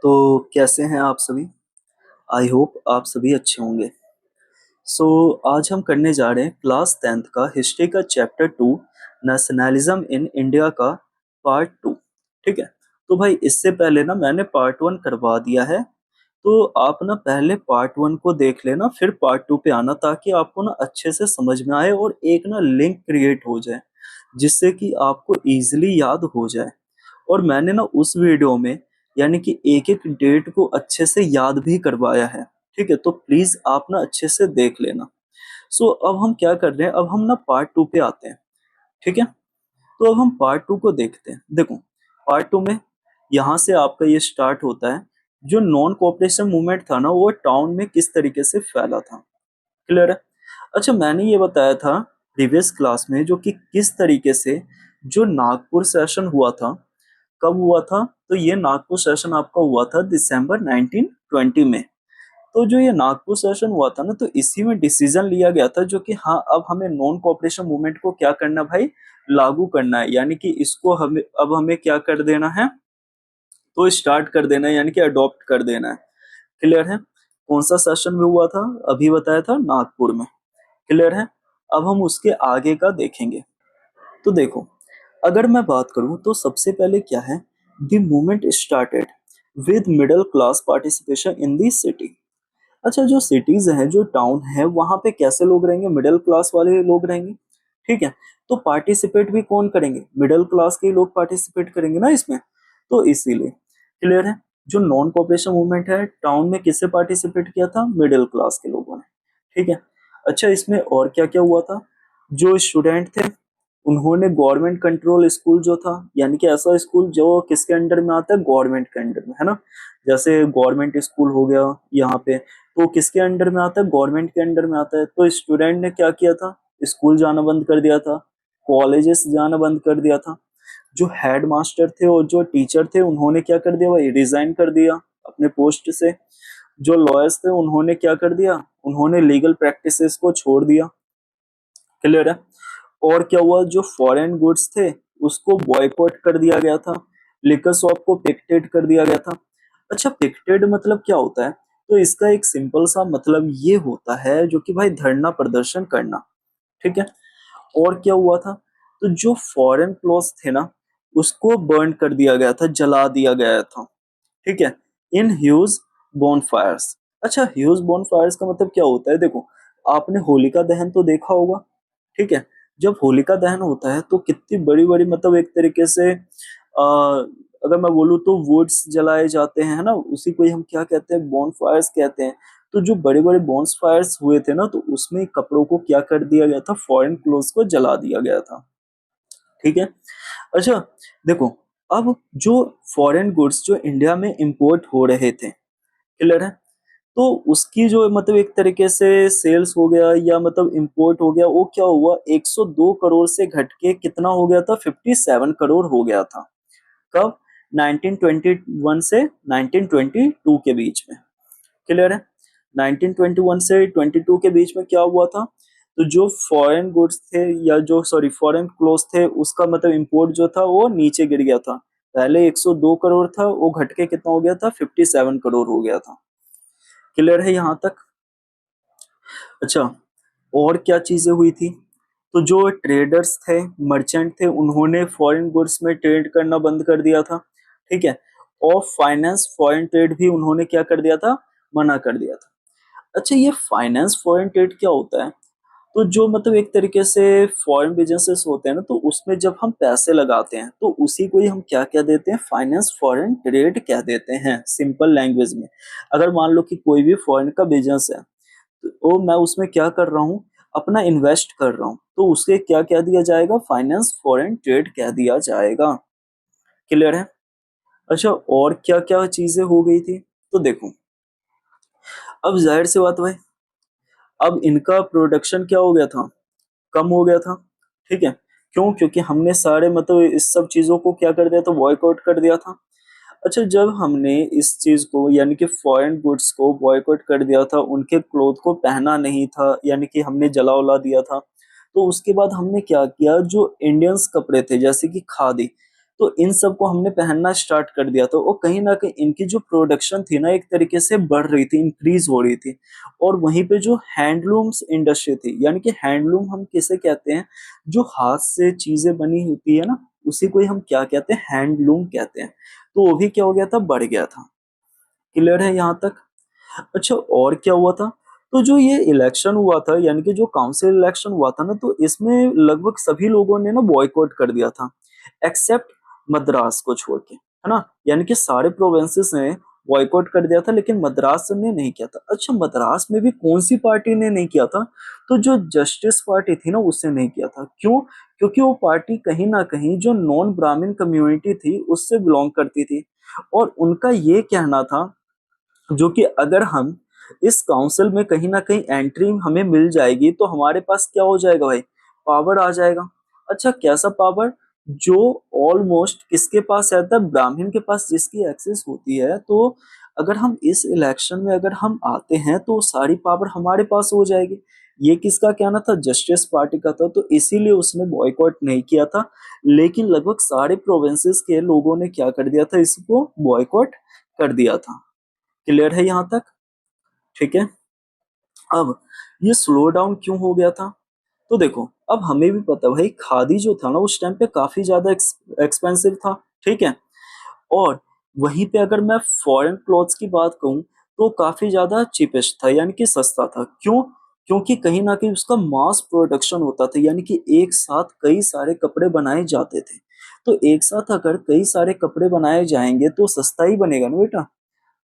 तो कैसे हैं आप सभी। आई होप आप सभी अच्छे होंगे। सो आज हम करने जा रहे हैं क्लास 10th का हिस्ट्री का चैप्टर 2 नेशनलिज्म इन इंडिया का पार्ट 2। ठीक है। तो भाई इससे पहले ना मैंने पार्ट 1 करवा दिया है। तो आप ना पहले पार्ट 1 को देख लेना, फिर पार्ट 2 पे आना, ताकि आपको ना अच्छे से समझ में आए और एक ना लिंक क्रिएट हो जाए, जिससे कि आपको इजीली याद हो जाए। और मैंने ना उस वीडियो में यानी कि एक एक डेट को अच्छे से याद भी करवाया है। ठीक है, तो प्लीज आप ना अच्छे से देख लेना। सो अब हम क्या कर रहे हैं, अब हम ना पार्ट 2 पे आते हैं। ठीक है। तो अब हम पार्ट 2 को देखते हैं। देखो, पार्ट 2 में यहाँ से आपका ये स्टार्ट होता है। जो नॉन कोऑपरेशन मूवमेंट था ना, वो टाउन में किस तरीके से फैला था। क्लियर है। अच्छा, मैंने ये बताया था प्रीवियस क्लास में, जो कि किस तरीके से जो नागपुर सेशन हुआ था, कब हुआ था। तो ये नागपुर सेशन आपका हुआ था दिसंबर 1920 में। तो जो ये नागपुर सेशन हुआ था ना, तो इसी में डिसीजन लिया गया था, जो कि हाँ अब हमें नॉन कोऑपरेशन मूवमेंट को क्या करना भाई, लागू करना है। यानी कि इसको हमें अब हमें क्या कर देना है, तो स्टार्ट कर देना है, यानी कि अडॉप्ट कर देना है। क्लियर है। कौन सा सेशन में हुआ था, अभी बताया था नागपुर में। क्लियर है। अब हम उसके आगे का देखेंगे। तो देखो, अगर मैं बात करूं तो सबसे पहले क्या है, the movement started with middle class participation in the city. अच्छा, जो सिटीज हैं, जो टाउन है, वहां पे कैसे लोग रहेंगे, मिडिल क्लास वाले लोग रहेंगे। ठीक है। तो पार्टिसिपेट भी कौन करेंगे, मिडिल क्लास के लोग पार्टिसिपेट करेंगे ना इसमें। तो इसीलिए क्लियर है। जो नॉन कॉपरेशन मूवमेंट है, टाउन में किससे पार्टिसिपेट किया था, मिडिल क्लास के लोगों ने। ठीक है। अच्छा, इसमें और क्या क्या हुआ था, जो स्टूडेंट थे उन्होंने गवर्नमेंट कंट्रोल स्कूल जो था, यानी कि ऐसा स्कूल जो किसके अंडर में आता है, गवर्नमेंट के अंडर में, है ना। जैसे गवर्नमेंट स्कूल हो गया यहाँ पे, तो किसके अंडर में आता है, गवर्नमेंट के अंडर में आता है। तो स्टूडेंट ने क्या किया था, स्कूल जाना बंद कर दिया था, कॉलेजेस जाना बंद कर दिया था। जो हेड मास्टर थे और जो टीचर थे, उन्होंने क्या कर दिया भाई, रिजाइन कर दिया अपने पोस्ट से। जो लॉयर्स थे, उन्होंने क्या कर दिया, उन्होंने लीगल प्रैक्टिसेस को छोड़ दिया। क्लियर है। और क्या हुआ, जो फॉरेन गुड्स थे उसको बॉयकॉट कर दिया गया था, लिकर शॉप को पिकेटेड कर दिया गया था। अच्छा, पिकेटेड मतलब क्या होता है, तो इसका एक सिंपल सा मतलब ये होता है, जो कि भाई धरना प्रदर्शन करना। ठीक है। और क्या हुआ था, तो जो फॉरेन क्लॉथ थे ना, उसको बर्न कर दिया गया था, जला दिया गया था। ठीक है। In huge bonfires. अच्छा, ह्यूज बॉनफायर्स का मतलब क्या होता है, देखो आपने होलिका दहन तो देखा होगा। ठीक है। जब होलिका दहन होता है तो कितनी बड़ी बड़ी मतलब एक तरीके से अगर मैं बोलूँ तो वुड्स जलाए जाते हैं, है ना, उसी को ही हम क्या कहते हैं, बॉनफायर्स कहते हैं। तो जो बड़े बड़े बॉन्स हुए थे ना, तो उसमें कपड़ों को क्या कर दिया गया था, फॉरेन क्लोथ्स को जला दिया गया था। ठीक है। अच्छा, देखो, अब जो फॉरेन गुड्स जो इंडिया में इंपोर्ट हो रहे थे, क्लियर है, तो उसकी जो मतलब एक तरीके से सेल्स हो गया या मतलब इंपोर्ट हो गया, वो क्या हुआ, 102 करोड़ से घट के कितना हो गया था, 57 करोड़ हो गया था। कब, 1921 से 1922 के बीच में। क्लियर है। 1921 से 22 के बीच में क्या हुआ था, तो जो फॉरेन गुड्स थे, या जो सॉरी फॉरेन क्लोथ्स थे, उसका मतलब इंपोर्ट जो था वो नीचे गिर गया था। पहले 102 करोड़ था, वो घट के कितना हो गया था, 57 करोड़ हो गया था। क्लियर है यहाँ तक। अच्छा, और क्या चीजें हुई थी, तो जो ट्रेडर्स थे, मर्चेंट थे, उन्होंने फॉरेन गुड्स में ट्रेड करना बंद कर दिया था। ठीक है। और फाइनेंस फॉरेन ट्रेड भी उन्होंने क्या कर दिया था, मना कर दिया था। अच्छा, ये फाइनेंस फॉरेन ट्रेड क्या होता है, तो जो मतलब एक तरीके से फॉरेन बिजनेसेस होते हैं ना, तो उसमें जब हम पैसे लगाते हैं, तो उसी को ही हम क्या कह देते हैं, फाइनेंस फॉरेन ट्रेड कह देते हैं, सिंपल लैंग्वेज में। अगर मान लो कि कोई भी फॉरेन का बिजनेस है, तो मैं उसमें क्या कर रहा हूँ, अपना इन्वेस्ट कर रहा हूँ, तो उसके क्या कह दिया जाएगा, फाइनेंस फॉरेन ट्रेड कह दिया जाएगा। क्लियर है। अच्छा, और क्या क्या चीजें हो गई थी, तो देखो, अब जाहिर सी बात भाई, अब इनका प्रोडक्शन क्या हो गया था, कम हो गया था। ठीक है। क्यों, क्योंकि हमने सारे मतलब इस सब चीजों को क्या कर दिया था, बॉयकॉट कर दिया था। अच्छा, जब हमने इस चीज को यानी कि फॉरेन गुड्स को बॉयकॉट कर दिया था, उनके क्लोथ को पहना नहीं था, यानी कि हमने जला उला दिया था, तो उसके बाद हमने क्या किया, जो इंडियंस कपड़े थे जैसे कि खादी, तो इन सब को हमने पहनना स्टार्ट कर दिया था, और कहीं ना कहीं इनकी जो प्रोडक्शन थी ना एक तरीके से बढ़ रही थी, इंक्रीज हो रही थी। और वहीं पे जो हैंडलूम्स इंडस्ट्री थी, यानी कि हैंडलूम हम किसे कहते हैं, जो हाथ से चीजें बनी होती है ना, उसी को ही हम क्या कहते हैं, हैंडलूम कहते हैं। तो वो भी क्या हो गया था, बढ़ गया था। क्लियर है यहाँ तक? अच्छा, और क्या हुआ था, तो जो ये इलेक्शन हुआ था, यानी कि जो काउंसिल इलेक्शन हुआ था ना, तो इसमें लगभग सभी लोगों ने ना बॉयकॉट कर दिया था, एक्सेप्ट मद्रास को छोड़ के, है ना। यानी कि सारे प्रोविंसेस ने बॉयकॉट कर दिया था, लेकिन मद्रास ने नहीं किया था। अच्छा, मद्रास में भी कौन सी पार्टी ने नहीं किया था, तो जो जस्टिस पार्टी थी ना उससे नहीं किया था। क्यों? क्योंकि वो पार्टी कहीं ना कहीं जो नॉन ब्राह्मण कम्युनिटी थी उससे बिलोंग करती थी, और उनका ये कहना था, जो कि अगर हम इस काउंसिल में कहीं ना कहीं एंट्री हमें मिल जाएगी तो हमारे पास क्या हो जाएगा भाई, पावर आ जाएगा। अच्छा, कैसा पावर? जो ऑलमोस्ट किसके पास रहता है, ब्राह्मण के पास जिसकी एक्सेस होती है। तो अगर हम इस इलेक्शन में अगर हम आते हैं तो सारी पावर हमारे पास हो जाएगी। ये किसका कहना था, जस्टिस पार्टी का था, तो इसीलिए उसने बॉयकॉट नहीं किया था। लेकिन लगभग सारे प्रोविंसेस के लोगों ने क्या कर दिया था, इसको बॉयकॉट कर दिया था। क्लियर है यहाँ तक? ठीक है। अब ये स्लो डाउन क्यों हो गया था, तो देखो, अब हमें भी पता है भाई, खादी जो था ना उस टाइम पे काफी ज्यादा एक्सपेंसिव था। ठीक है। और वहीं पे अगर मैं फॉरेन क्लॉथ्स की बात कहूँ तो काफी ज्यादा चीपेस्ट था, यानी कि सस्ता था। क्यों? क्योंकि कहीं ना कहीं उसका मास प्रोडक्शन होता था, यानी कि एक साथ कई सारे कपड़े बनाए जाते थे। तो एक साथ अगर कई सारे कपड़े बनाए जाएंगे तो सस्ता ही बनेगा ना बेटा।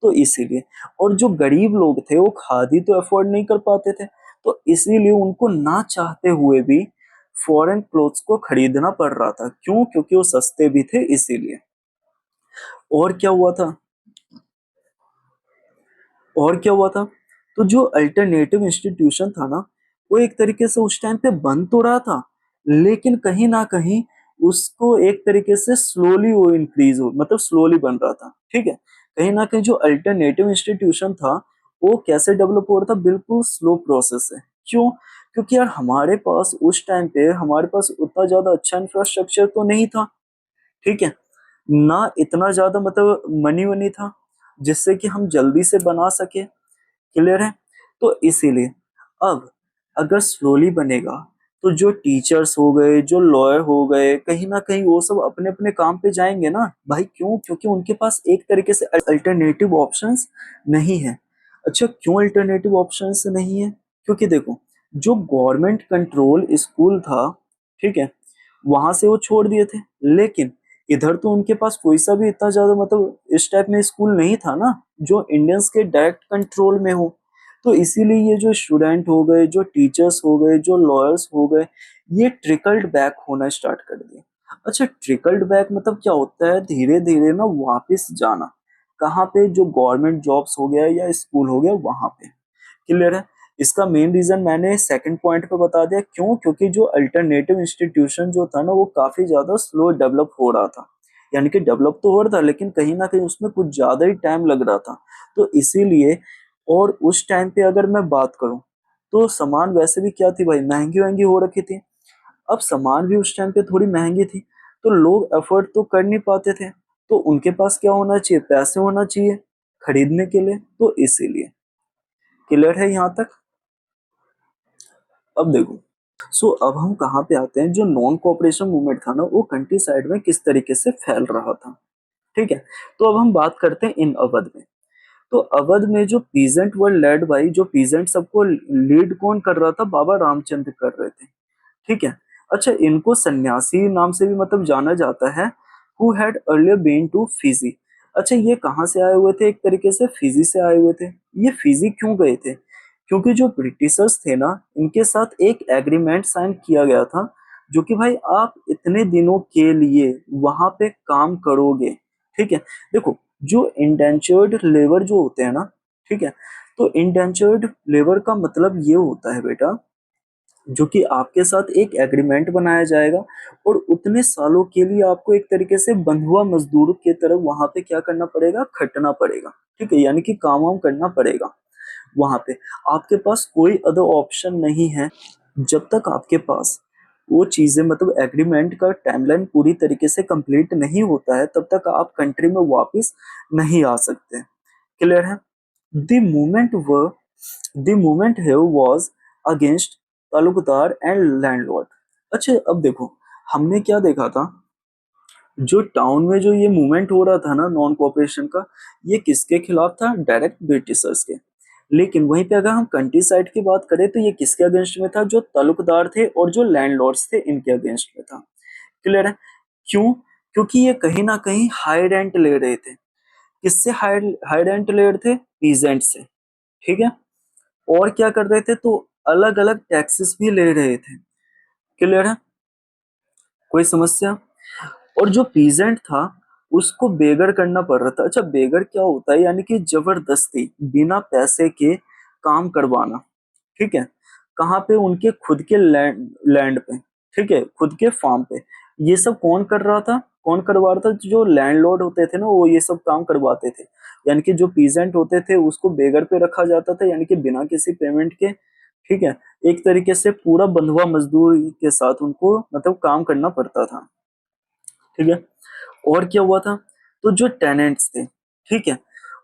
तो इसीलिए, और जो गरीब लोग थे वो खादी तो अफोर्ड नहीं कर पाते थे, तो इसीलिए उनको ना चाहते हुए भी फॉरेन क्लोथ्स को खरीदना पड़ रहा था। क्यों? क्योंकि वो सस्ते भी थे, इसीलिए। और क्या हुआ था, और क्या हुआ था, तो जो अल्टरनेटिव इंस्टीट्यूशन था ना, वो एक तरीके से उस टाइम पे बन तो रहा था, लेकिन कहीं ना कहीं उसको एक तरीके से स्लोली वो इंक्रीज हो, मतलब स्लोली बन रहा था। ठीक है। कहीं ना कहीं जो अल्टरनेटिव इंस्टीट्यूशन था वो कैसे डेवलप हो रहा था, बिल्कुल स्लो प्रोसेस है। क्यों? क्योंकि यार हमारे पास उस टाइम पे हमारे पास उतना ज्यादा अच्छा इंफ्रास्ट्रक्चर तो नहीं था। ठीक है। ना इतना ज्यादा मतलब मनी वनी था जिससे कि हम जल्दी से बना सके। क्लियर है? तो इसीलिए अब अगर स्लोली बनेगा तो जो टीचर्स हो गए, जो लॉयर हो गए, कहीं ना कहीं वो सब अपने अपने काम पे जाएंगे ना भाई। क्यों? क्योंकि उनके पास एक तरीके से अल्टरनेटिव ऑप्शंस नहीं है। अच्छा, क्यों अल्टरनेटिव ऑप्शंस नहीं है? क्योंकि देखो, जो गवर्नमेंट कंट्रोल स्कूल था, ठीक है, वहां से वो छोड़ दिए थे। लेकिन इधर तो उनके पास कोई सा भी इतना ज्यादा मतलब इस टाइप में स्कूल नहीं था ना जो इंडियंस के डायरेक्ट कंट्रोल में हो। तो इसीलिए ये जो स्टूडेंट हो गए, जो टीचर्स हो गए, जो लॉयर्स हो गए, ये ट्रिकल्ड बैक होना स्टार्ट कर दिए। अच्छा, ट्रिकल्ड बैक मतलब क्या होता है, धीरे धीरे ना वापस जाना। कहाँ पे? जो गवर्नमेंट जॉब्स हो गया या स्कूल हो गया वहां पे। क्लियर है? इसका मेन रीजन मैंने सेकंड पॉइंट पे बता दिया। क्यों? क्योंकि जो अल्टरनेटिव इंस्टीट्यूशन जो था ना वो काफी ज्यादा स्लो डेवलप हो रहा था। यानी कि डेवलप तो हो रहा था लेकिन कहीं ना कहीं उसमें कुछ ज्यादा ही टाइम लग रहा था। तो इसीलिए, और उस टाइम पे अगर मैं बात करूं तो सामान वैसे भी क्या थी भाई, महंगी महंगी हो रखी थी। अब सामान भी उस टाइम पे थोड़ी महंगी थी, तो लोग अफोर्ड तो कर नहीं पाते थे। तो उनके पास क्या होना चाहिए, पैसे होना चाहिए खरीदने के लिए। तो इसीलिए। क्लियर है यहाँ तक? अब देखो, अब हम कहाँ पे आते हैं, जो नॉन कोऑपरेशन मूवमेंट था ना वो कंट्री साइड में किस तरीके से फैल रहा था। ठीक है। तो अब हम बात करते हैं इन अवध में। तो अवध में जो पीजेंट वर लेड बाई, जो पीजेंट सबको लीड कौन कर रहा था, बाबा रामचंद्र कर रहे थे। ठीक है। अच्छा, इनको सन्यासी नाम से भी मतलब जाना जाता है, who had earlier been to Fiji. अच्छा, ये कहाँ से आए हुए थे, एक तरीके से फिजी से आए हुए थे। ये फिजी क्यों गए थे? क्योंकि जो ब्रिटिशर्स थे ना, इनके साथ एक एग्रीमेंट साइन किया गया था, जो कि भाई आप इतने दिनों के लिए वहां पे काम करोगे। ठीक है। देखो, जो इंडेंचर्ड लेबर जो होते हैं ना, ठीक है, तो इंडेंचर्ड लेबर का मतलब ये होता है बेटा, जो कि आपके साथ एक एग्रीमेंट बनाया जाएगा, और उतने सालों के लिए आपको एक तरीके से बंधुआ मजदूर की तरह वहां पे क्या करना पड़ेगा, खटना पड़ेगा। ठीक है, यानी कि काम वाम करना पड़ेगा वहां पे। आपके पास कोई अदर ऑप्शन नहीं है। जब तक आपके पास वो चीजें मतलब एग्रीमेंट का टाइमलाइन पूरी तरीके से कंप्लीट नहीं होता है तब तक आप कंट्री में वापस नहीं आ सकते। क्लियर है? द मूवमेंट व द मूवमेंट है was against Talukdar and landlord. अच्छा अब देखो, हमने क्या देखा था, जो टाउन में जो ये मूवमेंट हो रहा था ना नॉन कोऑपरेशन का, ये किसके खिलाफ था? डायरेक्ट ब्रिटिशर्स के। लेकिन वहीं पे अगर हम कंट्री साइड की बात करें तो ये किसके अगेंस्ट में था? जो तालुकदार थे और जो लैंडलॉर्ड्स थे इनके अगेंस्ट में था। क्लियर है? क्यों? क्योंकि ये कहीं ना कहीं हाई रेंट ले रहे थे। किससे हाई हाई रेंट ले रहे थे? पीजेंट से। ठीक है? और क्या कर रहे थे? तो अलग अलग टैक्सेस भी ले रहे थे। क्लियर है? कोई समस्या? और जो पीजेंट था उसको बेगर करना पड़ रहा था। अच्छा बेगर क्या होता है? यानी कि जबरदस्ती बिना पैसे के काम करवाना। ठीक है? कहाँ पे? उनके खुद के लैंड लैंड पे। ठीक है? खुद के फार्म पे। ये सब कौन कर रहा था? कौन करवा रहा था? जो लैंडलॉर्ड होते थे ना वो ये सब काम करवाते थे। यानी कि जो पीजेंट होते थे उसको बेगर पे रखा जाता था, यानी कि बिना किसी पेमेंट के। ठीक है? एक तरीके से पूरा बंधुआ मजदूर के साथ उनको मतलब काम करना पड़ता था। ठीक है? और क्या हुआ था? तो जो टेनेंट्स थे, ठीक है,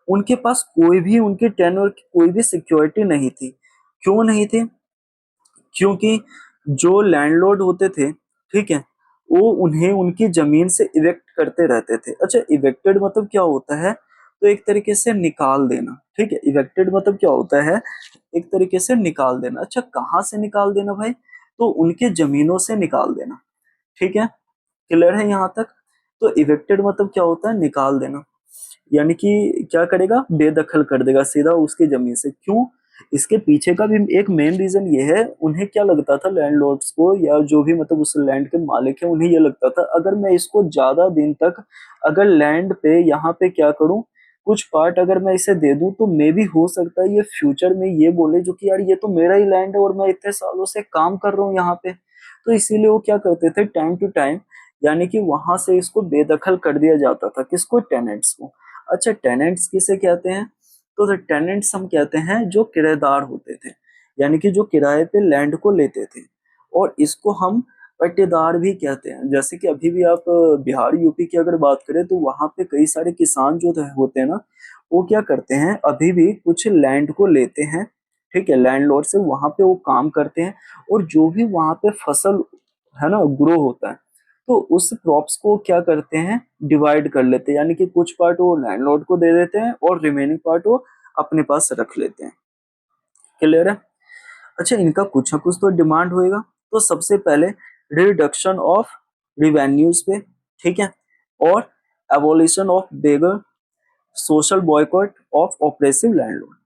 उनके पास कोई भी उनके टेनर की कोई भी सिक्योरिटी नहीं थी। क्यों नहीं थी? क्योंकि जो लैंडलॉर्ड होते थे, ठीक है, वो उन्हें उनकी जमीन से इवेक्ट करते रहते थे। अच्छा इवेक्टेड मतलब क्या होता है? तो एक तरीके से निकाल देना। ठीक है? इवेक्टेड मतलब क्या होता है? एक तरीके से निकाल देना। अच्छा कहाँ से निकाल देना भाई? तो उनके जमीनों से निकाल देना। ठीक है? क्लियर है यहाँ तक? तो इवेक्टेड मतलब क्या होता है? निकाल देना। यानी कि क्या करेगा? बेदखल कर देगा सीधा उसकी जमीन से। क्यों? इसके पीछे का भी एक मेन रीजन ये है, उन्हें क्या लगता था लैंडलॉर्ड्स को या जो भी मतलब उस लैंड के मालिक है उन्हें ये लगता था अगर मैं इसको ज्यादा दिन तक अगर लैंड पे यहाँ पे क्या करूं, कुछ पार्ट अगर मैं इसे दे दूं तो मे भी हो सकता है ये फ्यूचर में ये बोले जो कि यार ये तो मेरा ही लैंड है और मैं इतने सालों से काम कर रहा हूँ यहाँ पे। तो इसीलिए वो क्या करते थे टाइम टू टाइम, यानी कि वहां से इसको बेदखल कर दिया जाता था। किसको? टेनेंट्स को। अच्छा टेनेंट्स किसे कहते हैं? तो टेनेंट्स हम कहते हैं जो किराएदार होते थे, यानी कि जो किराए पे लैंड को लेते थे। और इसको हम पट्टेदार भी कहते हैं। जैसे कि अभी भी आप बिहार यूपी की अगर बात करें तो वहां पे कई सारे किसान जो होते हैं ना, वो क्या करते हैं अभी भी कुछ लैंड को लेते हैं। ठीक है? लैंडलॉर्ड से वहां पे वो काम करते हैं और जो भी वहां पे फसल है ना ग्रो होता है तो उस क्रॉप्स को क्या करते हैं? डिवाइड कर लेते हैं, यानी कि कुछ पार्ट वो लैंडलॉर्ड को दे देते हैं और रिमेनिंग पार्ट वो अपने पास रख लेते हैं। क्लियर है? अच्छा इनका कुछ ना कुछ तो डिमांड होएगा। तो सबसे पहले रिडक्शन ऑफ रिवेन्यूज पे। ठीक है? और abolition of beggar, social boycott of oppressive landlord.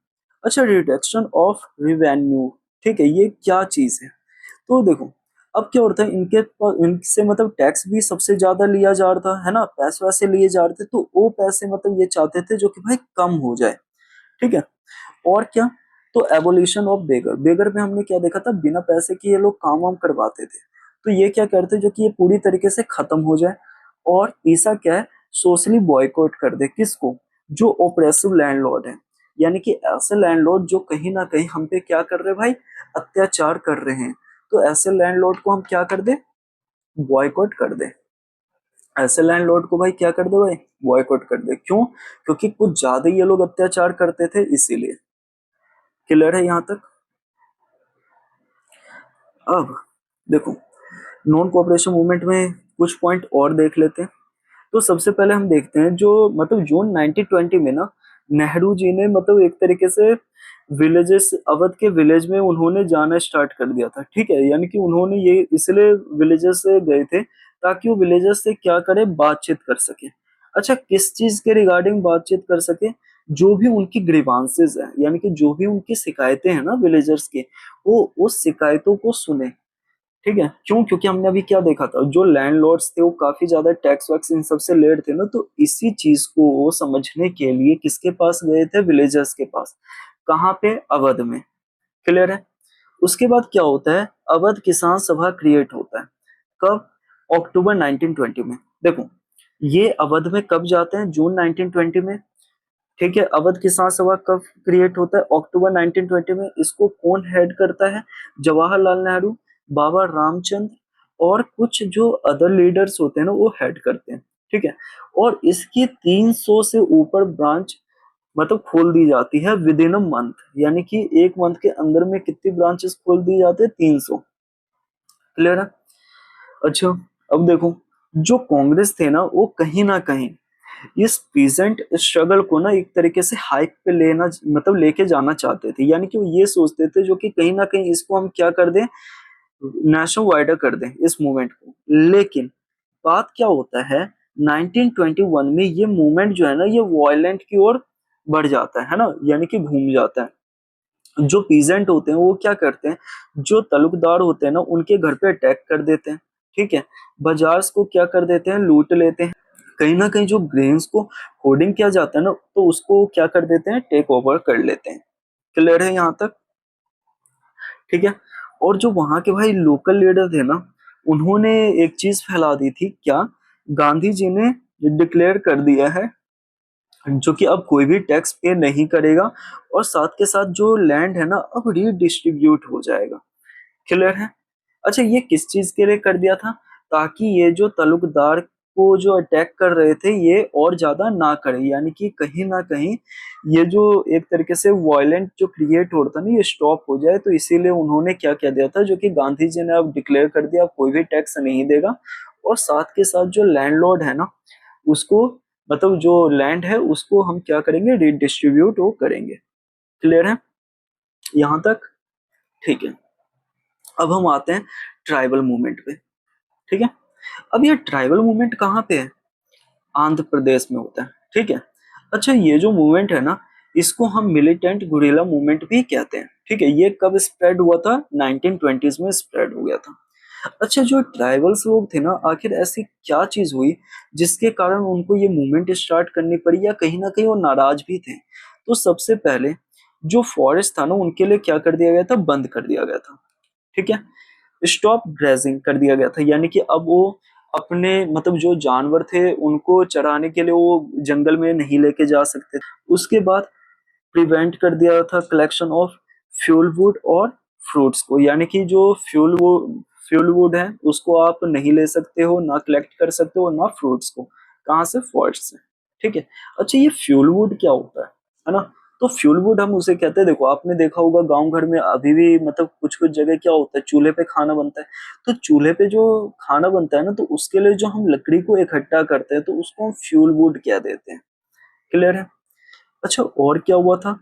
अच्छा रिडक्शन ऑफ रिवेन्यू, ठीक है, ये क्या चीज है? तो देखो अब क्या होता है इनसे मतलब टैक्स भी सबसे ज्यादा लिया जा रहा था, है ना, पैसे वैसे लिए जा रहे थे, तो वो पैसे मतलब ये चाहते थे जो कि भाई कम हो जाए। ठीक है? और क्या? तो एबोलिशन ऑफ बेगर। बेगर में हमने क्या देखा था? बिना पैसे के ये लोग काम वाम करवाते थे। तो ये क्या करते जो कि ये पूरी तरीके से खत्म हो जाए। और तीसरा क्या है? सोशली बॉयकॉट कर दे। किसको? जो ओप्रेसिव लैंडलॉर्ड है, यानी कि ऐसे लैंडलॉर्ड जो कहीं ना कहीं हम पे क्या कर रहे हैं भाई? अत्याचार कर रहे हैं। तो ऐसे लैंडलॉर्ड को हम क्या कर दे? बॉयकॉट कर दे। ऐसे लैंडलॉर्ड को भाई क्या कर दे भाई? बॉयकॉट कर दे। क्यों? क्योंकि कुछ ज्यादा ही ये लोग अत्याचार करते थे इसीलिए। क्लियर है यहाँ तक? अब देखो नॉन कोऑपरेशन मूवमेंट में कुछ पॉइंट और देख लेते हैं। तो सबसे पहले हम देखते हैं जो मतलब जून 1920 में ना नेहरू जी ने मतलब एक तरीके से विलेजेस, अवध के विलेज में उन्होंने जाना स्टार्ट कर दिया था। ठीक है? यानी कि उन्होंने ये इसलिए विलेजेस से गए थे ताकि वो विलेजेस से क्या करे? बातचीत कर सके। अच्छा किस चीज के रिगार्डिंग बातचीत कर सके? जो भी उनकी ग्रीवांसेस है, यानी कि जो भी उनकी शिकायतें हैं ना विलेजर्स की, वो उस शिकायतों को सुने। ठीक है? क्यों? क्योंकि हमने अभी क्या देखा था, जो लैंडलॉर्ड्स थे वो काफी ज्यादा टैक्स वैक्स इन सब से लेट थे ना, तो इसी चीज को वो समझने के लिए किसके पास गए थे? विलेजर्स के पास। कहाँ पे? अवध में। क्लियर है? उसके बाद क्या होता है? अवध किसान सभा क्रिएट होता है। कब? अक्टूबर 1920 में। देखो ये अवध में कब जाते हैं? जून 1920 में। ठीक है? अवध किसान सभा कब क्रिएट होता है? अक्टूबर 1920 में। इसको कौन हेड करता है? जवाहरलाल नेहरू, बाबा रामचंद्र और कुछ जो अदर लीडर्स होते हैं ना वो हेड करते हैं, ठीक है। और इसकी 300 से ऊपर ब्रांच मतलब खोल दी जाती है विद इन अ मंथ, यानी कि एक मंथ के अंदर में कितनी ब्रांचेस खोल दी जाती है, 300। क्लियर है। अच्छा, अब देखो, जो कांग्रेस थे ना वो कहीं ना कहीं इस पीजेंट स्ट्रगल को ना एक तरीके से हाइक पे लेना मतलब लेके जाना चाहते थे, यानी कि वो ये सोचते थे जो कि कहीं ना कहीं इसको हम क्या कर दें, नेशनल वाइडर कर दें इस मूवमेंट को। लेकिन बात क्या होता है, 1921 में ये मूवमेंट जो है ना ये वायलेंट की ओर बढ़ जाता है ना, यानी कि घूम जाता है। जो पीजेंट होते हैं वो क्या करते हैं, जो तलुकदार होते हैं ना उनके घर पे अटैक कर देते हैं, ठीक है। बाजार को क्या कर देते हैं, लूट लेते हैं। कहीं ना कहीं जो ग्रेन्स को होर्डिंग किया जाता है ना तो उसको क्या कर देते हैं, टेक ओवर कर लेते हैं। क्लियर है यहाँ तक, ठीक है। और जो वहां के भाई लोकल लीडर थे ना, उन्होंने एक चीज फैला दी थी, क्या, गांधी जी ने डिक्लेयर कर दिया है जो कि अब कोई भी टैक्स पे नहीं करेगा, और साथ के साथ जो लैंड है ना अब रीडिस्ट्रीब्यूट हो जाएगा। क्लियर है। अच्छा, ये किस चीज के लिए कर दिया था, ताकि ये जो तलुकदार को जो अटैक कर रहे थे ये और ज्यादा ना करे, यानी कि कहीं ना कहीं ये जो एक तरीके से वायलेंट जो क्रिएट हो रहा था ना ये स्टॉप हो जाए। तो इसीलिए उन्होंने क्या कह दिया था, जो कि गांधी जी ने अब डिक्लेयर कर दिया, अब कोई भी टैक्स नहीं देगा, और साथ के साथ जो लैंडलॉर्ड है ना उसको मतलब जो लैंड है उसको हम क्या करेंगे, रीडिस्ट्रीब्यूट वो करेंगे। क्लियर है यहाँ तक, ठीक है। अब हम आते हैं ट्राइबल मूवमेंट पे, ठीक है। अब ये ट्राइबल मूवमेंट कहाँ पे है, आंध्र प्रदेश में होता है, ठीक है। अच्छा, ये जो मूवमेंट है ना इसको हम मिलिटेंट गुरिल्ला मूवमेंट भी कहते हैं, ठीक है। ये कब स्प्रेड हुआ था, 1920s में स्प्रेड हो गया था। अच्छा, जो ट्राइबल्स लोग थे ना आखिर ऐसी क्या चीज हुई जिसके कारण उनको ये मूवमेंट स्टार्ट करनी पड़ी, या कहीं ना कहीं वो नाराज भी थे। तो सबसे पहले जो फॉरेस्ट था ना उनके लिए क्या कर दिया गया था, बंद कर दिया गया था, ठीक है। स्टॉप ग्रेजिंग कर दिया गया था, यानी कि अब वो अपने मतलब जो जानवर थे उनको चराने के लिए वो जंगल में नहीं लेके जा सकते। उसके बाद प्रिवेंट कर दिया था कलेक्शन ऑफ फ्यूल वुड और फ्रूट्स को, यानी कि जो फ्यूल वुड है उसको आप नहीं ले सकते हो, ना कलेक्ट कर सकते हो, ना फ्रूट्स को, कहाँ से, फॉरेस्ट से, ठीक है। अच्छा, ये फ्यूल वुड क्या होता है ना। तो फ्यूल वुड हम उसे कहते हैं, देखो आपने देखा होगा गांव घर में अभी भी मतलब कुछ कुछ जगह क्या होता है, चूल्हे पे खाना बनता है। तो चूल्हे पे जो खाना बनता है ना तो उसके लिए जो हम लकड़ी को इकट्ठा करते हैं तो उसको हम फ्यूल वुड कह देते हैं। क्लियर है। अच्छा, और क्या हुआ था,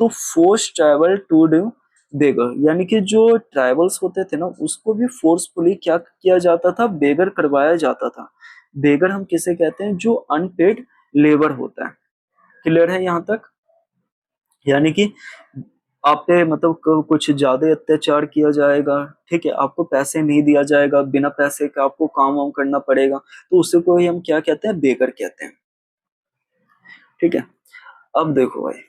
तो फोर्स ट्रैवल टू डू बेगर, यानी कि जो ट्राइबल्स होते थे ना उसको भी फोर्सफुली क्या किया जाता था, बेगर करवाया जाता था। बेगर हम किसे कहते हैं, जो अनपेड लेबर होता है। क्लियर है यहाँ तक, यानी कि आप पे मतलब कुछ ज्यादा अत्याचार किया जाएगा, ठीक है, आपको पैसे नहीं दिया जाएगा, बिना पैसे का आपको काम वाम करना पड़ेगा, तो उसे को ही हम क्या कहते हैं, बेगर कहते हैं, ठीक है। अब देखो भाई,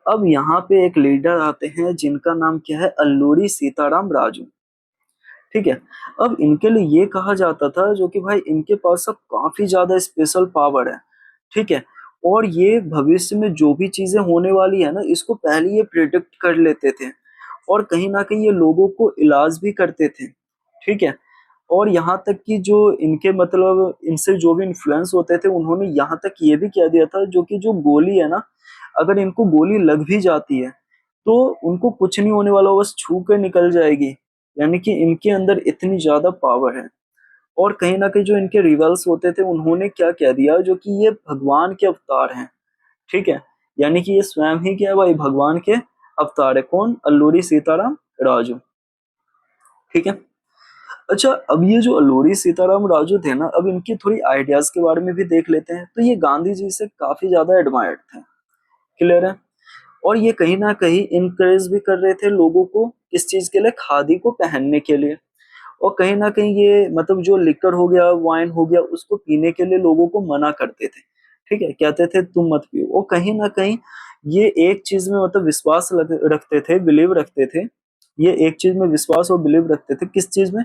अब यहाँ पे एक लीडर आते हैं जिनका नाम क्या है, अल्लूरी सीताराम राजू, ठीक है। अब इनके लिए ये कहा जाता था जो कि भाई इनके पास अब काफी ज्यादा स्पेशल पावर है, ठीक है। और ये भविष्य में जो भी चीजें होने वाली है ना इसको पहले ये प्रिडिक्ट कर लेते थे, और कहीं ना कहीं ये लोगों को इलाज भी करते थे, ठीक है। और यहाँ तक कि जो इनके मतलब इनसे जो भी इन्फ्लुएंस होते थे उन्होंने यहाँ तक ये भी कह दिया था जो कि जो गोली है ना, अगर इनको गोली लग भी जाती है तो उनको कुछ नहीं होने वाला, बस छू के निकल जाएगी, यानी कि इनके अंदर इतनी ज्यादा पावर है। और कहीं ना कहीं जो इनके रिवल्स होते थे उन्होंने क्या कह दिया, जो कि ये भगवान के अवतार हैं, ठीक है। यानी कि ये स्वयं ही क्या है भाई, भगवान के अवतार है, कौन, अल्लूरी सीताराम राजू, ठीक है। अच्छा, अब ये जो अल्लूरी सीताराम राजू थे ना, अब इनकी थोड़ी आइडियाज के बारे में भी देख लेते हैं। तो ये गांधी जी से काफी ज्यादा एडमायर्ड थे। क्लियर है। और ये कहीं ना कहीं इनकरेज भी कर रहे थे लोगों को इस चीज के लिए, खादी को पहनने के लिए। और कहीं ना कहीं ये मतलब जो लिकर हो गया, वाइन हो गया, उसको पीने के लिए लोगों को मना करते थे, ठीक है, कहते थे तुम मत पियो। और कहीं ना कहीं ये एक चीज में मतलब विश्वास रखते थे, बिलीव रखते थे, ये एक चीज में विश्वास और बिलीव रखते थे, किस चीज में,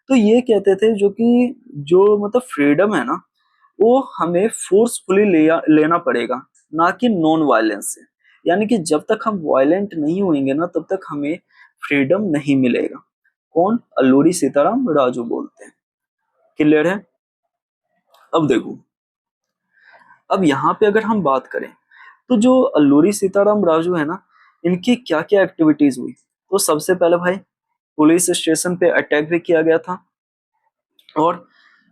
तो ये कहते थे जो कि जो मतलब फ्रीडम है ना वो हमें फोर्सफुली लेना पड़ेगा, ना कि नॉन वायलेंस से। यानी कि जब तक हम वायलेंट नहीं होंगे ना तब तक हमें फ्रीडम नहीं मिलेगा। कौन, अल्लूरी सीताराम राजू बोलते हैं। क्लियर है? अब देखो, अब यहाँ पे अगर हम बात करें तो जो अल्लूरी सीताराम राजू है ना, इनकी क्या क्या एक्टिविटीज हुई। तो सबसे पहले भाई पुलिस स्टेशन पे अटैक भी किया गया था, और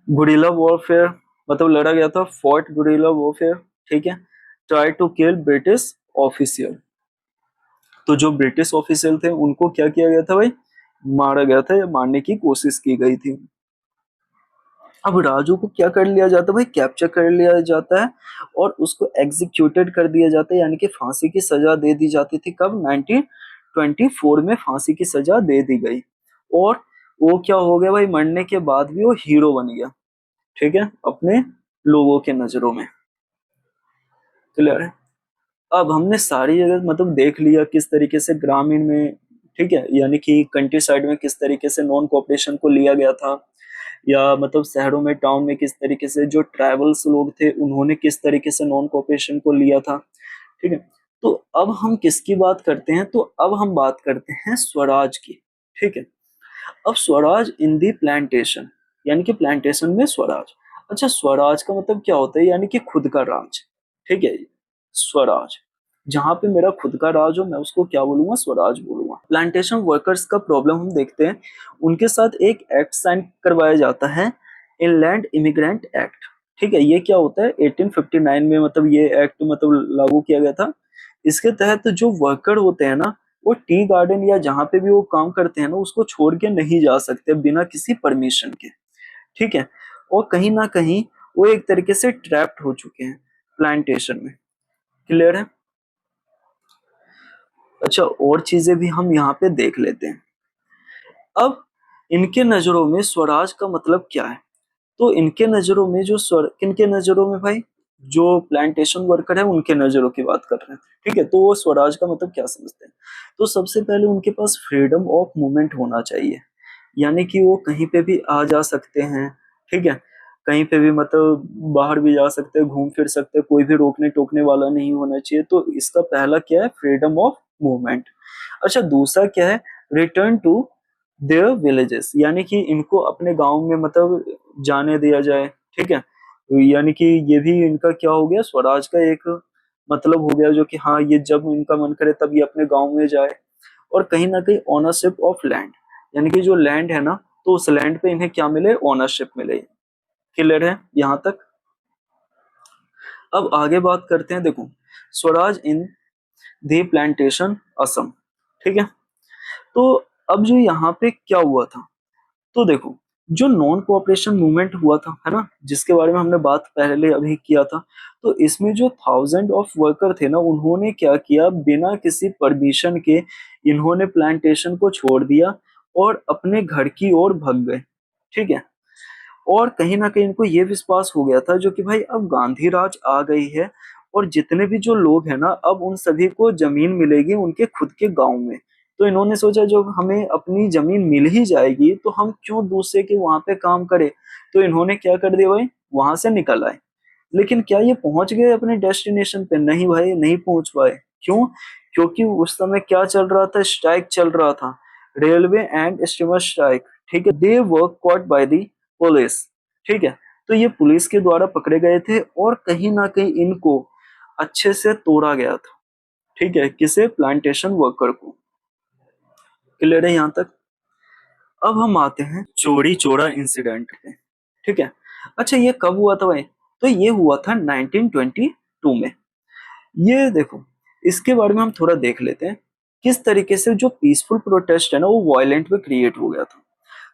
गुरिल्ला वॉरफेयर मतलब लड़ा गया था, फोर्ट गुरिल्ला वॉरफेयर, ठीक है। Try to kill British official, तो जो ब्रिटिश ऑफिशियल थे उनको क्या किया गया था भाई, मारा गया था या मारने की कोशिश की गई थी। अब राजू को क्या कर लिया जाता है भाई, कैप्चर कर लिया जाता है और उसको एग्जीक्यूटेड कर दिया जाता है, यानी कि फांसी की सजा दे दी जाती थी। कब? 1924 में फांसी की सजा दे दी गई। और वो क्या हो गया भाई, मरने के बाद भी वो हीरो बन गया, ठीक है, अपने लोगों के नजरों में। क्लियर है? अब हमने सारी जगह मतलब देख लिया किस तरीके से ग्रामीण में, ठीक है, यानी कि कंट्री साइड में किस तरीके से नॉन कोऑपरेशन को लिया गया था, या मतलब शहरों में टाउन में किस तरीके से जो ट्राइबल्स लोग थे उन्होंने किस तरीके से नॉन कोऑपरेशन को लिया था, ठीक है। तो अब हम किसकी बात करते हैं, तो अब हम बात करते हैं स्वराज की, ठीक है। अब स्वराज इन दी प्लांटेशन, यानी कि प्लांटेशन में स्वराज। अच्छा, स्वराज का मतलब क्या होता है, यानी कि खुद का राज, ठीक है। स्वराज, जहां पे मेरा खुद का राज हो मैं उसको क्या बोलूंगा, स्वराज बोलूंगा। प्लांटेशन वर्कर्स का प्रॉब्लम हम देखते हैं, उनके साथ एक एक्ट साइन करवाया जाता है, इनलैंड इमिग्रेंट एक्ट, ठीक है। ये क्या होता है, 1859 में मतलब ये एक्ट मतलब लागू किया गया था। इसके तहत जो वर्कर होते हैं ना, वो टी गार्डन या जहां पे भी वो काम करते हैं ना उसको छोड़ के नहीं जा सकते बिना किसी परमिशन के, ठीक है। और कहीं ना कहीं वो एक तरीके से ट्रैप्ड हो चुके हैं प्लांटेशन में। क्लियर है? अच्छा, और चीजें भी हम यहाँ पे देख लेते हैं। अब इनके नजरों में स्वराज का मतलब क्या है, तो इनके नजरों में जो स्वर, किनके नजरों में भाई, जो प्लांटेशन वर्कर है उनके नजरों की बात कर रहे हैं, ठीक है। तो वो स्वराज का मतलब क्या समझते हैं, तो सबसे पहले उनके पास फ्रीडम ऑफ मूवमेंट होना चाहिए, यानी कि वो कहीं पे भी आ जा सकते हैं, ठीक है। कहीं पे भी मतलब बाहर भी जा सकते हैं, घूम फिर सकते हैं, कोई भी रोकने टोकने वाला नहीं होना चाहिए। तो इसका पहला क्या है, फ्रीडम ऑफ मूवमेंट। अच्छा, दूसरा क्या है, रिटर्न टू देयर विलेजेस, यानी कि इनको अपने गांव में मतलब जाने दिया जाए, ठीक है। यानी कि ये भी इनका क्या हो गया, स्वराज का एक मतलब हो गया, जो कि हाँ ये जब इनका मन करे तब ये अपने गांव में जाए। और कहीं ना कहीं ओनरशिप ऑफ लैंड, यानी कि जो लैंड है ना, तो उस लैंड पे इन्हें क्या मिले, ओनरशिप मिले। क्लियर है यहाँ तक? अब आगे बात करते हैं, देखो स्वराज इन दी प्लांटेशन असम, ठीक है। तो अब जो यहाँ पे क्या हुआ था, तो देखो जो नॉन कोऑपरेशन मूवमेंट हुआ था, है ना, जिसके बारे में हमने बात पहले अभी किया था, तो इसमें जो थाउजेंड ऑफ वर्कर थे ना, उन्होंने क्या किया, बिना किसी परमिशन के इन्होंने प्लांटेशन को छोड़ दिया और अपने घर की ओर भाग गए, ठीक है। और कहीं ना कहीं इनको ये विश्वास हो गया था जो कि भाई अब गांधी राज आ गई है, और जितने भी जो लोग हैं ना अब उन सभी को जमीन मिलेगी उनके खुद के गांव में। तो इन्होंने सोचा जो हमें अपनी जमीन मिल ही जाएगी तो हम क्यों दूसरे के वहां पे काम करें। तो इन्होंने क्या कर दिया भाई, वहां से निकल आए। लेकिन क्या ये पहुंच गए अपने डेस्टिनेशन पे? नहीं भाई, नहीं पहुंच पाए। क्यों? क्योंकि उस समय क्या चल रहा था, स्ट्राइक चल रहा था, रेलवे एंड स्टीमर स्ट्राइक, ठीक है। They were caught by the police, ठीक है। तो ये पुलिस के द्वारा पकड़े गए थे और कहीं ना कहीं इनको अच्छे से तोड़ा गया था, ठीक है, किसे, प्लांटेशन वर्कर को। क्लियर है यहाँ तक? अब हम आते हैं चोरी चोरा इंसिडेंट पे, ठीक है। अच्छा, ये कब हुआ था भाई, तो ये हुआ था 1922 में। ये देखो, इसके बारे में हम थोड़ा देख लेते हैं किस तरीके से जो पीसफुल प्रोटेस्ट है ना वो वायलेंट में क्रिएट हो गया था।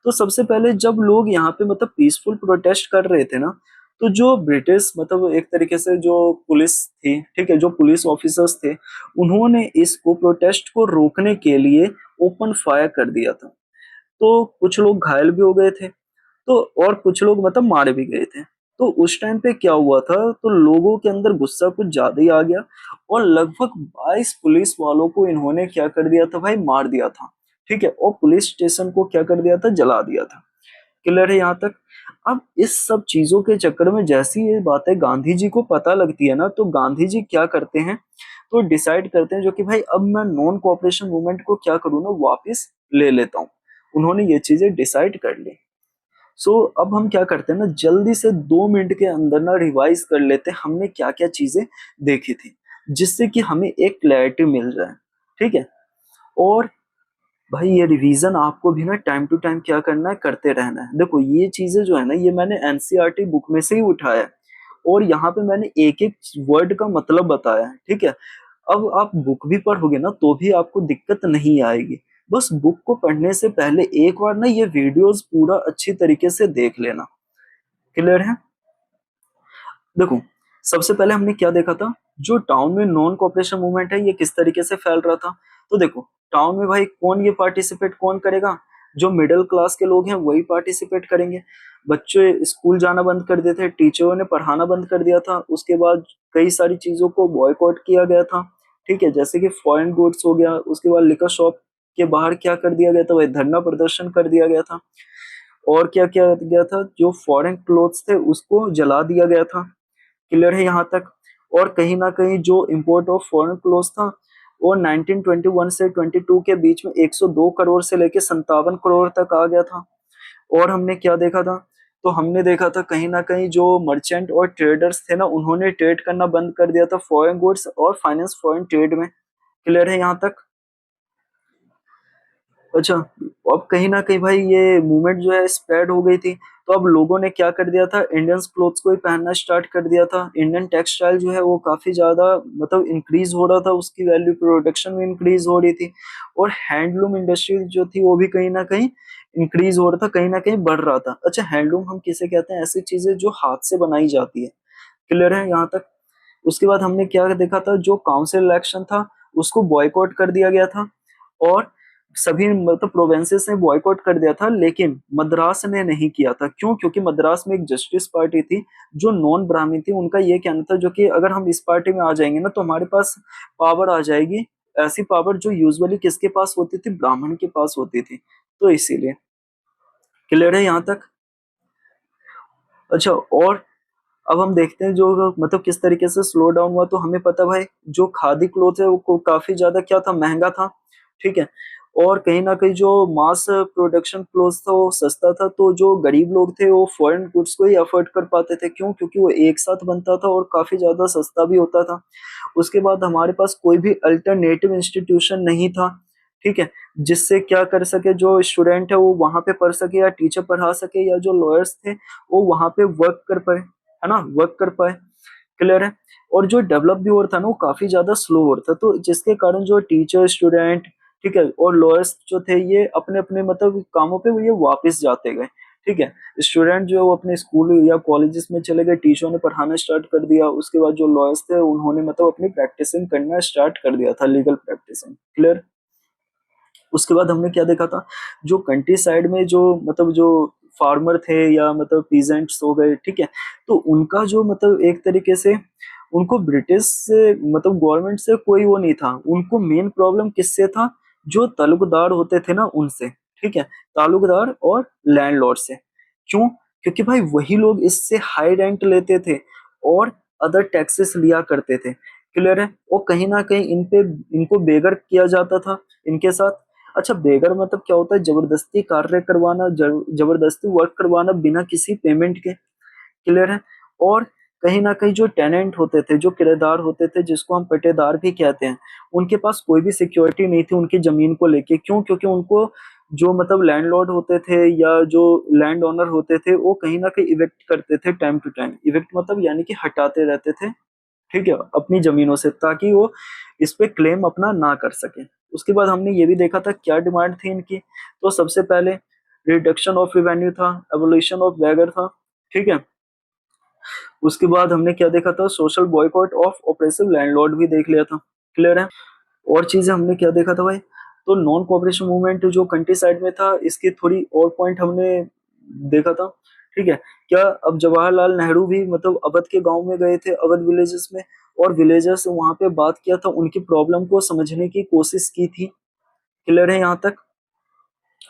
तो सबसे पहले जब लोग यहाँ पे मतलब पीसफुल प्रोटेस्ट कर रहे थे ना, तो जो ब्रिटिश मतलब एक तरीके से जो पुलिस थी, ठीक है, जो पुलिस ऑफिसर्स थे, उन्होंने इसको प्रोटेस्ट को रोकने के लिए ओपन फायर कर दिया था। तो कुछ लोग घायल भी हो गए थे, तो और कुछ लोग मतलब मारे भी गए थे। तो उस टाइम पे क्या हुआ था, तो लोगों के अंदर गुस्सा कुछ ज्यादा ही आ गया, और लगभग 22 पुलिस वालों को इन्होंने क्या कर दिया था भाई, मार दिया था, ठीक है। और पुलिस स्टेशन को क्या कर दिया था, जला दिया था। क्लियर है यहाँ तक? अब इस सब चीजों के चक्कर में जैसी ये बातें गांधी जी को पता लगती है ना, तो गांधी जी क्या करते हैं, तो डिसाइड करते हैं जो कि भाई अब मैं नॉन कोऑपरेशन मूवमेंट को क्या करूँ ना, वापस ले लेता हूँ। उन्होंने ये चीजें डिसाइड कर ली। अब हम क्या करते हैं ना, जल्दी से 2 मिनट के अंदर ना रिवाइज कर लेते हैं हमने क्या क्या चीजें देखी थी, जिससे कि हमें एक क्लैरिटी मिल जाए। ठीक है। और भाई ये रिवीजन आपको भी ना टाइम टू टाइम क्या करना है, करते रहना है। देखो ये चीजें जो है ना, ये मैंने एनसीईआरटी बुक में से ही उठाया है, और यहाँ पे मैंने एक एक वर्ड का मतलब बताया है। ठीक है। अब आप बुक भी पढ़ोगे ना तो भी आपको दिक्कत नहीं आएगी। बस बुक को पढ़ने से पहले एक बार ना ये वीडियोस पूरा अच्छी तरीके से देख लेना। क्लियर है। देखो सबसे पहले हमने क्या देखा था, जो टाउन में नॉन कॉपरेशन मूवमेंट है ये किस तरीके से फैल रहा था। तो देखो टाउन में भाई कौन ये पार्टिसिपेट कौन करेगा, जो मिडिल क्लास के लोग हैं वही पार्टिसिपेट करेंगे। बच्चे स्कूल जाना बंद कर दिए थे, टीचरों ने पढ़ाना बंद कर दिया था, उसके बाद कई सारी चीजों को बॉयकॉट किया गया था। ठीक है, जैसे कि फॉरेन गुड्स हो गया, उसके बाद लिकर शॉप के बाहर क्या कर दिया गया था, वही धरना प्रदर्शन कर दिया गया था। और क्या क्या गया था, जो फॉरेन क्लोथ्स थे उसको जला दिया गया था। क्लियर है यहाँ तक। और कहीं ना कहीं जो इंपोर्ट ऑफ फॉरेन क्लोथ्स था वो 1921 से 22 के बीच में 102 करोड़ से लेकर 57 करोड़ तक आ गया था। और हमने क्या देखा था, तो हमने देखा था कहीं ना कहीं जो मर्चेंट और ट्रेडर्स थे ना, उन्होंने ट्रेड करना बंद कर दिया था फॉरेन गुड्स और फाइनेंस फॉरेन ट्रेड में। क्लियर है यहाँ तक। अच्छा, अब कहीं ना कहीं भाई ये मूवमेंट जो है स्प्रेड हो गई थी, तो अब लोगों ने क्या कर दिया था, इंडियन क्लोथ्स को ही पहनना स्टार्ट कर दिया था। इंडियन टेक्सटाइल जो है वो काफी ज्यादा मतलब इंक्रीज हो रहा था, उसकी वैल्यू प्रोडक्शन में इंक्रीज हो रही थी। और हैंडलूम इंडस्ट्री जो थी वो भी कहीं ना कहीं इंक्रीज हो रहा था, कहीं ना कहीं बढ़ रहा था। अच्छा, हैंडलूम हम किसे कहते हैं, ऐसी चीजें जो हाथ से बनाई जाती है। क्लियर है यहाँ तक। उसके बाद हमने क्या देखा था, जो काउंसिल इलेक्शन था उसको बॉयकॉट कर दिया गया था। और सभी मतलब प्रोविंसेस ने बॉयकॉट कर दिया था, लेकिन मद्रास ने नहीं किया था। क्यों? क्योंकि मद्रास में एक जस्टिस पार्टी थी जो नॉन ब्राह्मणी थी, उनका ये कहना था जो कि अगर हम इस पार्टी में आ जाएंगे ना तो हमारे पास पावर आ जाएगी, ऐसी पावर जो यूजुअली किसके पास होती थी, ब्राह्मण के पास होती थी। तो इसीलिए। क्लियर है यहाँ तक। अच्छा, और अब हम देखते हैं जो मतलब किस तरीके से स्लो डाउन हुआ। तो हमें पता भाई जो खादी क्लोथ है वो काफी ज्यादा क्या था, महंगा था। ठीक है। और कहीं ना कहीं जो मास प्रोडक्शन क्लोथ था वो सस्ता था, तो जो गरीब लोग थे वो फॉरेन गुड्स को ही अफोर्ड कर पाते थे। क्यों? क्योंकि वो एक साथ बनता था और काफी ज्यादा सस्ता भी होता था। उसके बाद हमारे पास कोई भी अल्टरनेटिव इंस्टीट्यूशन नहीं था। ठीक है, जिससे क्या कर सके, जो स्टूडेंट है वो वहां पे पढ़ सके या टीचर पढ़ा सके, या जो लॉयर्स थे वो वहां पे वर्क कर पाए, है ना, वर्क कर पाए। क्लियर है। और जो डेवलप भी हो रहा था ना वो काफी ज्यादा स्लो हो रहा था, तो जिसके कारण जो टीचर स्टूडेंट, ठीक है, और लॉयर्स जो थे ये अपने अपने मतलब कामों पे वो ये वापस जाते गए। ठीक है। स्टूडेंट जो है वो अपने स्कूल या कॉलेजेस में चले गए, टीचरों ने पढ़ाना स्टार्ट कर दिया। उसके बाद जो लॉयर्स थे उन्होंने मतलब अपनी प्रैक्टिसिंग करना स्टार्ट कर दिया था, लीगल प्रैक्टिसिंग। क्लियर। उसके बाद हमने क्या देखा था, जो कंट्री साइड में जो मतलब जो फार्मर थे या मतलब पीजेंट्स हो गए, ठीक है, तो उनका जो मतलब एक तरीके से उनको ब्रिटिश से मतलब गवर्नमेंट से कोई वो नहीं था, उनको मेन प्रॉब्लम किससे था, जो तालुकदार होते थे ना उनसे। ठीक है, तालुकदार और लैंडलॉर्ड से। क्यों? क्योंकि भाई वही लोग इससे हाई रेंट लेते थे और अदर टैक्सेस लिया करते थे। क्लियर है। और कहीं ना कहीं इन पे इनको बेगर किया जाता था इनके साथ। अच्छा, बेगर मतलब क्या होता है, जबरदस्ती कार्य करवाना, जबरदस्ती वर्क करवाना बिना किसी पेमेंट के। क्लियर है। और कहीं ना कहीं जो टेनेंट होते थे, जो किराएदार होते थे, जिसको हम पट्टेदार भी कहते हैं, उनके पास कोई भी सिक्योरिटी नहीं थी उनकी जमीन को लेके। क्यों? क्योंकि उनको जो मतलब लैंडलॉर्ड होते थे या जो लैंड ओनर होते थे वो कहीं ना कहीं इविक्ट करते थे टाइम टू टाइम। इविक्ट मतलब यानी कि हटाते रहते थे, ठीक है, अपनी जमीनों से, ताकि वो इस पे क्लेम अपना ना कर सके। उसके बाद हमने ये भी देखा था क्या डिमांड थी इनकी। तो सबसे पहले रिडक्शन ऑफ रेवेन्यू था, एबोलिशन ऑफ बैगर था। ठीक है। उसके बाद हमने क्या देखा था, social boycott of oppressive landlord भी देख लिया था। क्लियर है। और चीजें हमने क्या देखा था भाई, तो नॉन कोऑपरेशन मूवमेंट जो कंट्री साइड में था इसकी थोड़ी और पॉइंट हमने देखा था। ठीक है। क्या अब जवाहरलाल नेहरू भी मतलब अवध के गांव में गए थे, अवध विलेजेस में, और विलेजर्स से वहां पे बात किया था, उनकी प्रॉब्लम को समझने की कोशिश की थी। क्लियर है यहाँ तक।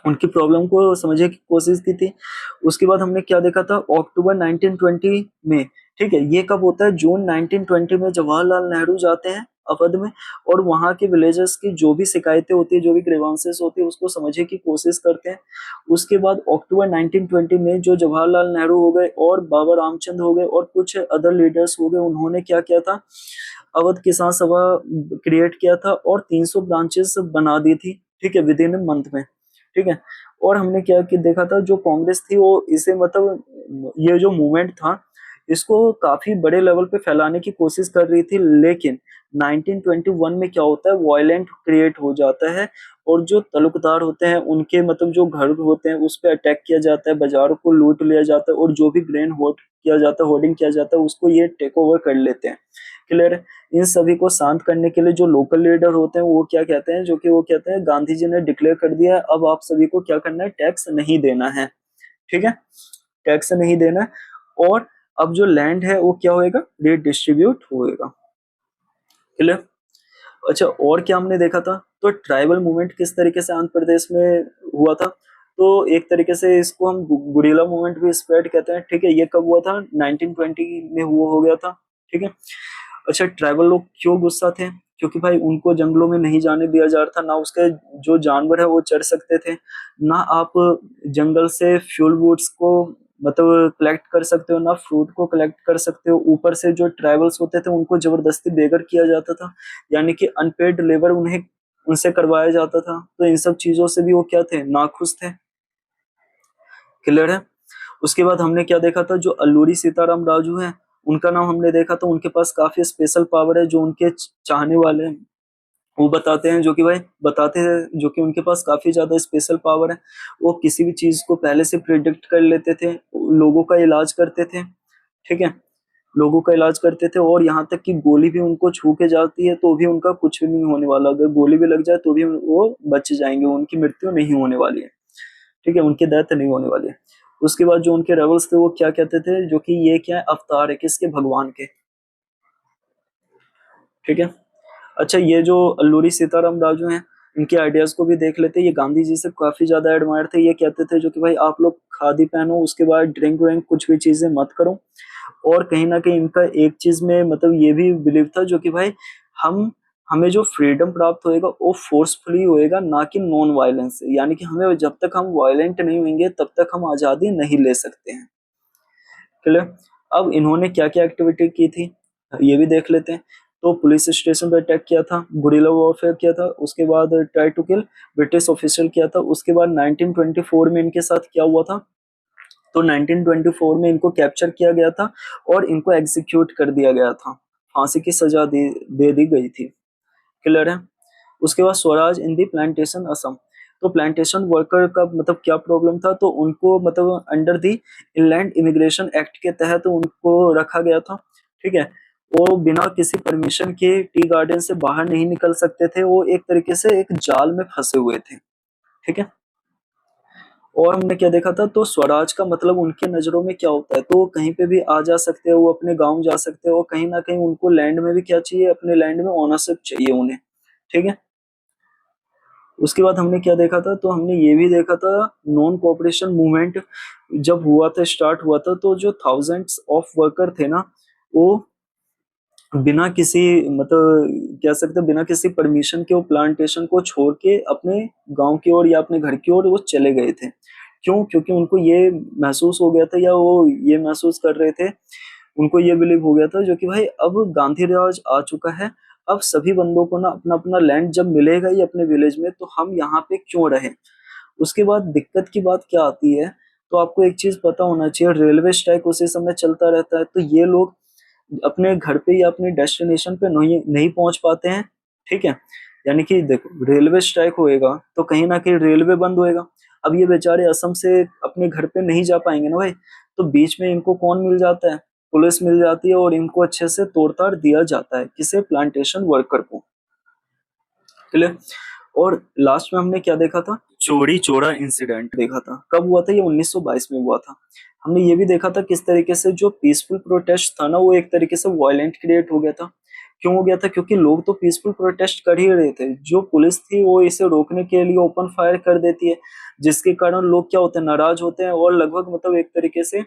उनकी प्रॉब्लम को समझने की कोशिश की थी। उसके बाद हमने क्या देखा था, अक्टूबर 1920 में, ठीक है, ये कब होता है, जून 1920 में जवाहरलाल नेहरू जाते हैं अवध में, और वहाँ के विलेजर्स की जो भी शिकायतें होती है, जो भी ग्रीवांसेस होती है, उसको समझने की कोशिश करते हैं। उसके बाद अक्टूबर 1920 में जो जवाहरलाल नेहरू हो गए और बाबा रामचंद्र हो गए और कुछ अदर लीडर्स हो गए, उन्होंने क्या किया था, अवध किसान सभा क्रिएट किया था और 300 ब्रांचेस बना दी थी, ठीक है, विद इन मंथ में, ठीक है। और हमने क्या कि देखा था, जो कांग्रेस थी वो इसे मतलब ये जो मूवमेंट था इसको काफी बड़े लेवल पे फैलाने की कोशिश कर रही थी, लेकिन 1921 में क्या होता है, वायलेंट क्रिएट हो जाता है और जो तलुकदार होते हैं उनके मतलब जो घर होते हैं उस पर अटैक किया जाता है, बाजारों को लूट लिया जाता है, और जो भी ग्रेन होर्ड किया जाता है, होर्डिंग किया जाता है, उसको ये टेक ओवर कर लेते हैं। क्लियर है। इन सभी को शांत करने के लिए जो लोकल लीडर होते हैं वो क्या कहते हैं, जो कि वो कहते हैं गांधी जी ने डिक्लेयर कर दिया है अब आप सभी को क्या करना है, टैक्स नहीं देना है, ठीक है, टैक्स नहीं देना है। और अब जो लैंड है वो क्या होएगा, रीडिस्ट्रीब्यूट होएगा। क्लियर। अच्छा, और क्या हमने देखा था, तो ट्राइबल मूवमेंट किस तरीके से आंध्र प्रदेश में हुआ था, तो एक तरीके से इसको हम गुरिल्ला मूवमेंट भी स्प्रेड कहते हैं, ठीक है। ये कब हुआ था, 1920 में हुआ हो गया था, ठीक है। अच्छा, ट्राइबल लोग क्यों गुस्सा थे, क्योंकि भाई उनको जंगलों में नहीं जाने दिया जा रहा था, ना उसके जो जानवर है वो चढ़ सकते थे, ना आप जंगल से फ्यूल वुड्स को मतलब कलेक्ट कर सकते हो, ना फ्रूट को कलेक्ट कर सकते हो, ऊपर से जो ट्राइबल्स होते थे उनको जबरदस्ती बेघर किया जाता था, यानी कि अनपेड लेबर उन्हें उनसे करवाया जाता था, तो इन सब चीजों से भी वो क्या थे, नाखुश थे। क्लियर है। उसके बाद हमने क्या देखा था, जो अल्लूरी सीताराम राजू हैं उनका नाम हमने देखा था, उनके पास काफी स्पेशल पावर है, जो उनके चाहने वाले हैं वो बताते हैं, जो कि भाई बताते हैं, जो कि उनके पास काफी ज्यादा स्पेशल पावर है। वो किसी भी चीज को पहले से प्रिडिक्ट कर लेते थे, लोगों का इलाज करते थे, ठीक है, लोगों का इलाज करते थे, और यहाँ तक कि गोली भी उनको छू के जाती है तो भी उनका कुछ भी नहीं होने वाला, अगर गोली भी लग जाए तो भी वो बच जाएंगे, उनकी मृत्यु नहीं होने वाली है, ठीक है, उनकी डेथ नहीं होने वाली है। उसके बाद जो उनके रेबल्स थे वो क्या कहते थे, जो कि ये क्या है, अवतार है किसके, भगवान के, ठीक है। अच्छा, ये जो अल्लूरी सीताराम राजू हैं इनके आइडियाज को भी देख लेते हैं। ये गांधी जी से काफी ज्यादा एडमायर थे, ये कहते थे जो कि भाई आप लोग खादी पहनो, उसके बाद ड्रिंक व्रिंक कुछ भी चीजें मत करो, और कहीं ना कहीं इनका एक चीज में मतलब ये भी बिलीव था, जो कि भाई हम हमें जो फ्रीडम प्राप्त होएगा वो फोर्सफुली होएगा, ना कि नॉन वायलेंस से, यानी कि हमें जब तक हम वायलेंट नहीं होंगे तब तक हम आजादी नहीं ले सकते हैं। क्लियर। अब इन्होंने क्या क्या एक्टिविटी की थी ये भी देख लेते हैं। तो पुलिस स्टेशन पर अटैक किया था, गुरिल्ला वॉरफेयर किया था, उसके बाद try to kill British officer किया था, उसके बाद 1924 में इनके साथ क्या हुआ था, तो 1924 में इनको कैप्चर किया गया था और इनको एग्जीक्यूट कर दिया गया था, फांसी की सजा दे दी गई थी। क्लियर है। उसके बाद स्वराज इन दी प्लांटेशन असम, तो प्लांटेशन वर्कर का मतलब क्या प्रॉब्लम था, तो उनको मतलब under the inland immigration act के तहत उनको रखा गया था, ठीक है। वो बिना किसी परमिशन के टी गार्डन से बाहर नहीं निकल सकते थे, वो एक तरीके से एक जाल में फंसे हुए थे, ठीक है। और हमने क्या देखा था, तो स्वराज का मतलब उनके नजरों में क्या होता है, तो वो कहीं पे भी आ जा सकते हैं, वो अपने गांव जा सकते हैं, और कहीं ना कहीं उनको लैंड में भी क्या चाहिए, अपने लैंड में ओनरशिप चाहिए उन्हें, ठीक है। उसके बाद हमने क्या देखा था, तो हमने ये भी देखा था, नॉन कोऑपरेशन मूवमेंट जब हुआ था, स्टार्ट हुआ था, तो जो थाउजेंड्स ऑफ वर्कर थे ना, वो बिना किसी मतलब कह सकते हैं बिना किसी परमिशन के वो प्लांटेशन को छोड़ के अपने गांव की ओर या अपने घर की ओर वो चले गए थे। क्यों? क्योंकि उनको ये महसूस हो गया था, या वो ये महसूस कर रहे थे, उनको ये बिलीव हो गया था, जो कि भाई अब गांधी राज आ चुका है, अब सभी बंदों को ना अपना अपना लैंड जब मिलेगा ही अपने विलेज में, तो हम यहाँ पे क्यों रहे। उसके बाद दिक्कत की बात क्या आती है, तो आपको एक चीज पता होना चाहिए, रेलवे स्ट्राइक उसी समय चलता रहता है, तो ये लोग अपने घर पे या अपने डेस्टिनेशन पे नहीं नहीं पहुंच पाते हैं, ठीक है। यानी कि देखो, रेलवे स्ट्राइक होएगा तो कहीं ना कहीं रेलवे बंद होएगा, अब ये बेचारे असम से अपने घर पे नहीं जा पाएंगे ना भाई, तो बीच में इनको कौन मिल जाता है, पुलिस मिल जाती है, और इनको अच्छे से तोड़ताड़ दिया जाता है, किसे, प्लांटेशन वर्कर को। क्लियर। और लास्ट में हमने क्या देखा था, चोरी चोरा इंसिडेंट देखा था, कब हुआ था, ये 1922 में हुआ था। हमने ये भी देखा था किस तरीके से जो पीसफुल प्रोटेस्ट था ना, वो एक तरीके से वायलेंट क्रिएट हो गया था। क्यों हो गया था, क्योंकि लोग तो पीसफुल प्रोटेस्ट कर ही रहे थे, जो पुलिस थी वो इसे रोकने के लिए ओपन फायर कर देती है, जिसके कारण लोग क्या होते हैं, नाराज होते हैं, और लगभग मतलब एक तरीके से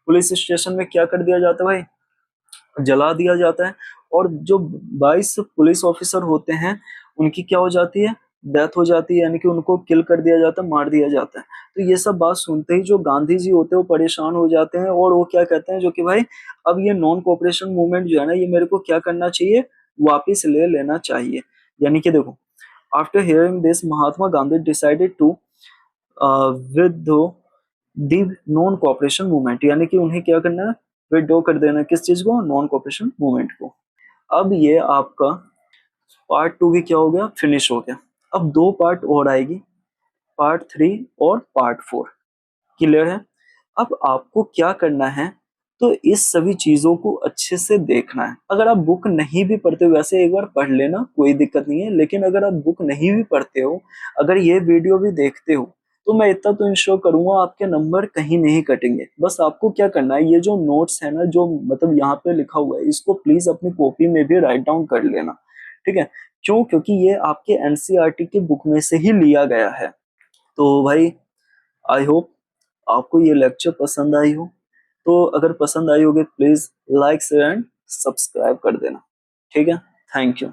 पुलिस स्टेशन में क्या कर दिया जाता है भाई, जला दिया जाता है। और जो 22 पुलिस ऑफिसर होते हैं उनकी क्या हो जाती है, डेथ हो जाती है, यानी कि उनको किल कर दिया जाता है, मार दिया जाता है। तो ये सब बात सुनते ही जो गांधी जी होते हैं वो परेशान हो जाते हैं, और वो क्या कहते हैं, जो कि भाई अब ये नॉन कोऑपरेशन मूवमेंट जो है ना, ये मेरे को क्या करना चाहिए, वापिस ले लेना चाहिए। यानी कि देखो, after hearing this Mahatma Gandhi decided to with the non cooperation movement, यानी कि उन्हें क्या करना है, विड्रॉ कर देना, किस चीज को, नॉन कोऑपरेशन मूवमेंट को। अब ये आपका पार्ट टू भी क्या हो गया, फिनिश हो गया। अब दो पार्ट और आएगी, पार्ट थ्री और पार्ट फोर। क्लियर है। अब आपको क्या करना है, तो इस सभी चीजों को अच्छे से देखना है। अगर आप बुक नहीं भी पढ़ते हो, वैसे एक बार पढ़ लेना, कोई दिक्कत नहीं है, लेकिन अगर आप बुक नहीं भी पढ़ते हो, अगर ये वीडियो भी देखते हो, तो मैं इतना तो इंश्योर करूंगा आपके नंबर कहीं नहीं कटेंगे। बस आपको क्या करना है, ये जो नोट्स है ना, जो मतलब यहाँ पे लिखा हुआ है, इसको प्लीज अपनी कॉपी में भी राइट डाउन कर लेना। ठीक है। क्यों, क्योंकि ये आपके एनसीईआरटी की बुक में से ही लिया गया है। तो भाई, आई होप आपको ये लेक्चर पसंद आई हो। तो अगर पसंद आई होगी, please like share and subscribe कर देना। ठीक है। Thank you.